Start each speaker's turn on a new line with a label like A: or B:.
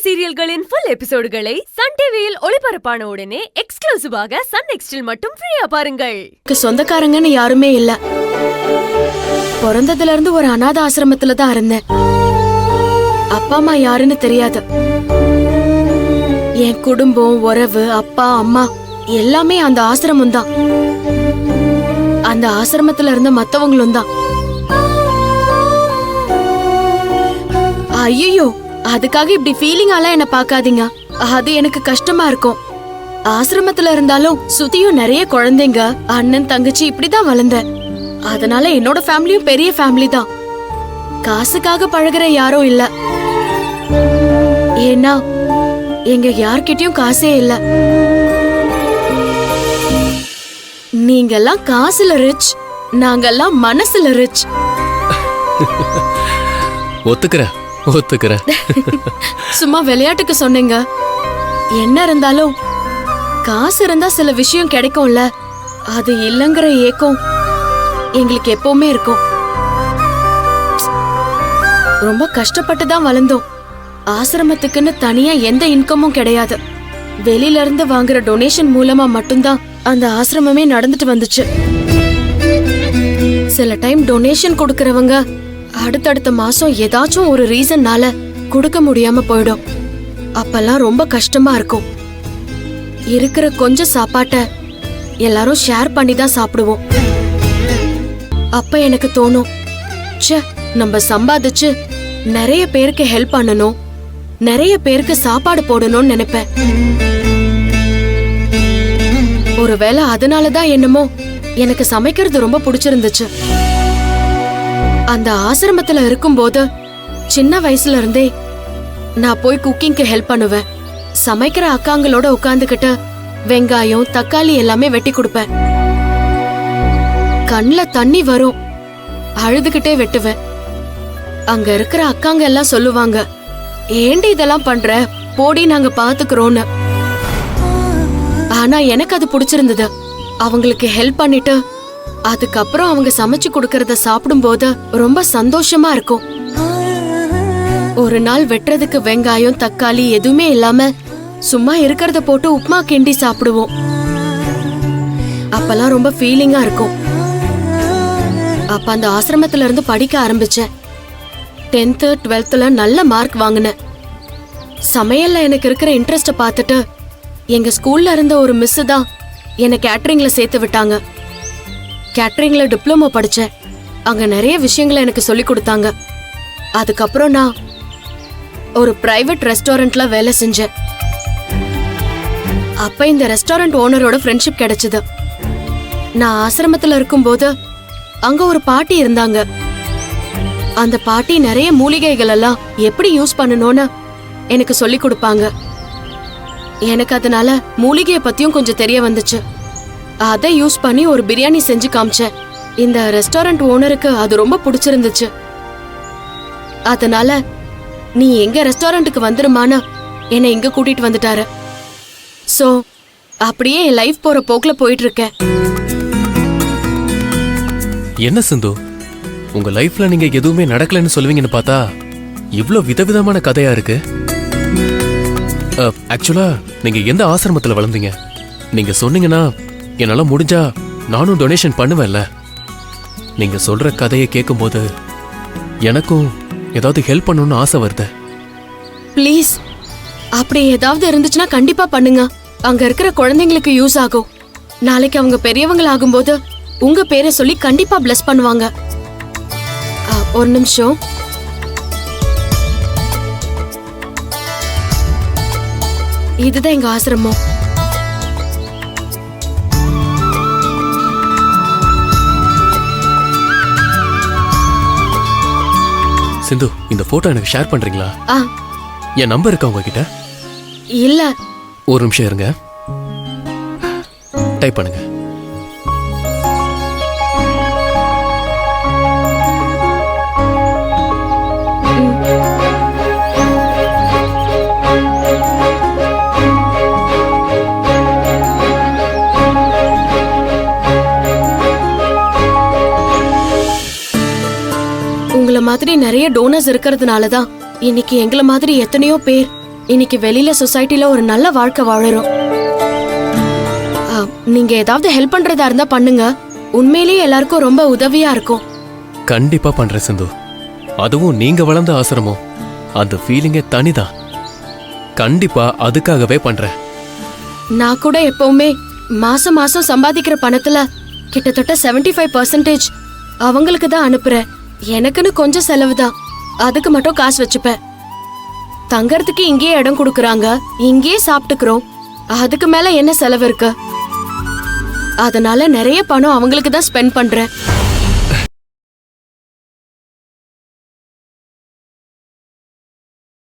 A: சீரியல்களின் full எபிசோடுகளை Sun டிவியில் ஒளிபரப்பான உடனே எக்ஸ்க்ளூசிவாக சன் நெக்ஸ்டில் மட்டும் ஃப்ரீயா பாருங்கள்.
B: சொந்தக்காரங்கன்னு யாருமே இல்ல. பிறந்ததுல இருந்து ஒரு அநாத ஆசிரமத்துல தான் இருந்தேன். அப்பா அம்மா யாருன்னு தெரியாது. என் குடும்பம், உறவு, அப்பா அம்மா எல்லாமே அந்த ஆசிரமம் தான். அந்த ஆசிரமத்துல இருந்த மத்தவங்களும் தான். ஐயோ, அதுக்காக இப்படி ஃபீலிங்கால என்ன பாக்காதீங்க. அது எனக்கு கஷ்டமா இருக்கும். ஆசிரமத்துல இருந்தாலும் சுத்தியும் நிறைய குழந்தைங்க, அண்ணன் தங்கச்சி இப்படிதான் வளர்ந்தேன். அதனால என்னோட ஃபேமிலியும் பெரிய ஃபேமிலி தான். காசுக்காக பழகுற யாரும் இல்ல. ஏன்னா எங்க யார்கிட்டயும் காசே இல்ல. நீங்கெல்லாம் காசுல ரிச், நாங்கெல்லாம் மனசுல ரிச்.
C: ஒத்துக்கிறேன்.
B: சும்மா விளையாட்டுக்கு சொன்னீங்க. என்ன இருந்தாலும் காசு இருந்தா சில விஷயம் கிடைக்கும்ல, அது இல்லங்கிற ஏக்கம் எங்களுக்கு எப்பவுமே இருக்கும். ரொம்ப கஷ்டப்பட்டு தான் வளர்ந்தோம். ஆசிரமத்துக்குன்னு தனியா எந்த இன்கமும் கிடையாது. வெளியில இருந்து வாங்குற டொனேஷன் மூலமா மட்டும்தான் அந்த ஆசிரமமே நடந்துட்டு வந்துச்சு. சில டைம் டொனேஷன் கொடுக்கறவங்க அடுத்தடுத்த மாசம் ஏதாச்சும் ஒரு ரீசன்னால கொடுக்க முடியாம போயிடும். அப்பெல்லாம் ரொம்ப கஷ்டமா இருக்கும். இருக்கிற கொஞ்சம் சாப்பாட்ட எல்லாரும் ஷேர் பண்ணி தான் சாப்பிடுவோம். அப்ப எனக்கு தோணும், ச்சே, நம்ம சம்பாதிச்சு நிறைய பேருக்கு ஹெல்ப் பண்ணணும், நிறைய பேருக்கு சாப்பாடு போடணும்னு நினைப்பேன். ஒருவேளை அதனாலதான் என்னமோ எனக்கு சமைக்கிறது ரொம்ப பிடிச்சிருந்துச்சு. அந்த ஆசிரமத்துல இருக்கும்போது சின்ன வயசுல இருந்தே நான் போய் குக்கிங்க்கு ஹெல்ப் பண்ணுவேன். சமைக்கிற அக்காங்களோட உட்கார்ந்துகிட்டு வெங்காயம், தக்காளி எல்லாமே வெட்டி கொடுப்பேன். கண்ணுல தண்ணி வரும், அழுதுகிட்டே வெட்டுவேன். அங்க இருக்கிற அக்காங்க எல்லாம் சொல்லுவாங்க, ஏண்டி இதெல்லாம் பண்ற, போடி நாங்க பாத்துக்கிறோம்னு. ஆனா எனக்கு அது பிடிச்சிருந்தது. அவங்களுக்கு ஹெல்ப் பண்ணிட்டு அதுக்கப்புறம் அவங்க சமைச்சு கொடுக்கறத சாப்பிடும் போது ரொம்ப சந்தோஷமா இருக்கும். ஒரு நாள் வெட்டுறதுக்கு வெங்காயம், தக்காளி எதுவுமே இல்லாம சும்மா இருக்கிறத போட்டு உப்புமா கிண்டி சாப்பிடுவோம். அப்பெல்லாம் ரொம்ப ஃபீலிங்கா இருக்கும். அப்ப அந்த ஆசிரமத்துல இருந்து படிக்க ஆரம்பிச்சேன். 10th 12th நல்ல மார்க் வாங்கினேன். சமையல்ல எனக்கு இருக்கிற இன்ட்ரெஸ்ட பார்த்துட்டு எங்க ஸ்கூல்ல இருந்த ஒரு மிஸ் தான் என்னை கேட்டரிங்ல சேர்த்து விட்டாங்க. கேட்டரிங்ல டிப்ளமோ படிச்சேன். அங்க நிறைய விஷயங்களை எனக்கு சொல்லி கொடுத்தாங்க. அதுக்கப்புறம் நான் ஒரு பிரைவேட் ரெஸ்டாரண்ட்ல வேலை செஞ்சேன். அப்ப இந்த ரெஸ்டாரண்ட் ஓனரோட ஃப்ரெண்ட்ஷிப் கிடைச்சது. நான் ஆசிரமத்துல இருக்கும்போது அங்க ஒரு பாட்டி இருந்தாங்க. அந்த பாட்டி நிறைய மூலிகைகள் எல்லாம் எப்படி யூஸ் பண்ணணும்னு எனக்கு சொல்லி கொடுப்பாங்க. எனக்கு அதனால மூலிகைய பத்தியும் கொஞ்சம் தெரிய வந்துச்சு. அதை யூஸ் பண்ணி ஒரு பிரியாணி செஞ்சு காமிச்சேன். இந்த ரெஸ்டாரண்ட் ஓனருக்கு அது ரொம்ப பிடிச்சிருந்துச்சு. அதனால நீ எங்க ரெஸ்டாரண்ட்டுக்கு வந்துருமான்னு என்னை இங்க கூட்டிட்டு வந்துட்டாரு. சோ அப்படியே என் லைஃப் போற போக்குல போயிட்டு இருக்கேன்.
C: என்ன சிந்து, உங்க லைஃப்ல நீங்க எதுவுமே நடக்கலன்னு சொல்லுவீங்கன்னு பார்த்தா இவ்ளோ விதவிதமான கதையா இருக்கு. ஆக்சுவலா நீங்க எந்த ஆசிரமத்துல வளர்ந்தீங்க? நீங்க சொன்னீங்கன்னா என்னால முடிஞ்சா நானும் டொனேஷன் பண்ணுவேன்ல. நீங்க சொல்ற கதையை கேட்கும்போது எனக்கும் ஏதாவது ஹெல்ப் பண்ணணும்னு ஆசை வருது.
B: ப்ளீஸ், அப்படி ஏதாவது இருந்துச்சுன்னா கண்டிப்பா பண்ணுங்க. அங்க இருக்கிற குழந்தைங்களுக்கு யூஸ் ஆகும். நாளைக்கு அவங்க பெரியவங்க ஆகும்போது உங்க பேரை சொல்லி கண்டிப்பா பிளஸ் பண்ணுவாங்க. ஒரு நிமிஷம். இதுதான் எங்க ஆசிரமம்.
C: சிந்து, இந்த போட்டோ எனக்கு ஷேர் பண்றீங்களா? என் நம்பர் இருக்கா உங்ககிட்ட?
B: இல்ல.
C: ஒரு நிமிஷம் இருங்க, டைப் பண்ணுங்க.
B: உங்கள மாதிரி நிறைய டோனர்ஸ் இருக்கிறதுனாலதான் இன்னைக்கு எங்கள மாதிரி எத்தனையோ பேர் இன்னைக்கு வெளியில சொசைட்டில ஒரு நல்ல வாழ்க்கை வாழறோம். நீங்க ஏதாவது ஹெல்ப் பண்றதா இருந்தா பண்ணுங்க. உண்மையிலேயே எல்லாருக்கும் ரொம்ப உதவியா இருக்கும்.
C: கண்டிப்பா பண்றேன் சிந்து. அதுவும் நீங்க வளர்ந்த ஆசிரமம், அந்த ஃபீலிங்கே தனிதான். கண்டிப்பா அதுக்காகவே பண்றேன்.
B: நான் கூட எப்பவுமே மாசம் மாசம் சம்பாதிக்கிற பணத்துல கிட்டத்தட்ட 75% அவங்களுக்கு தான் அனுப்புறேன். எனக்குன்னு கொஞ்சம் செலவு தான், அதுக்கு மட்டும் காசு வச்சுப்பேன். தங்கறதுக்கு இங்கேயே இடம் கொடுக்கறாங்க, இங்கேயே சாப்பிட்டுக்கிறோம். அதுக்கு மேல என்ன செலவு இருக்கு? அதனால நிறைய பணம் அவங்களுக்கு தான் ஸ்பெண்ட் பண்றேன்.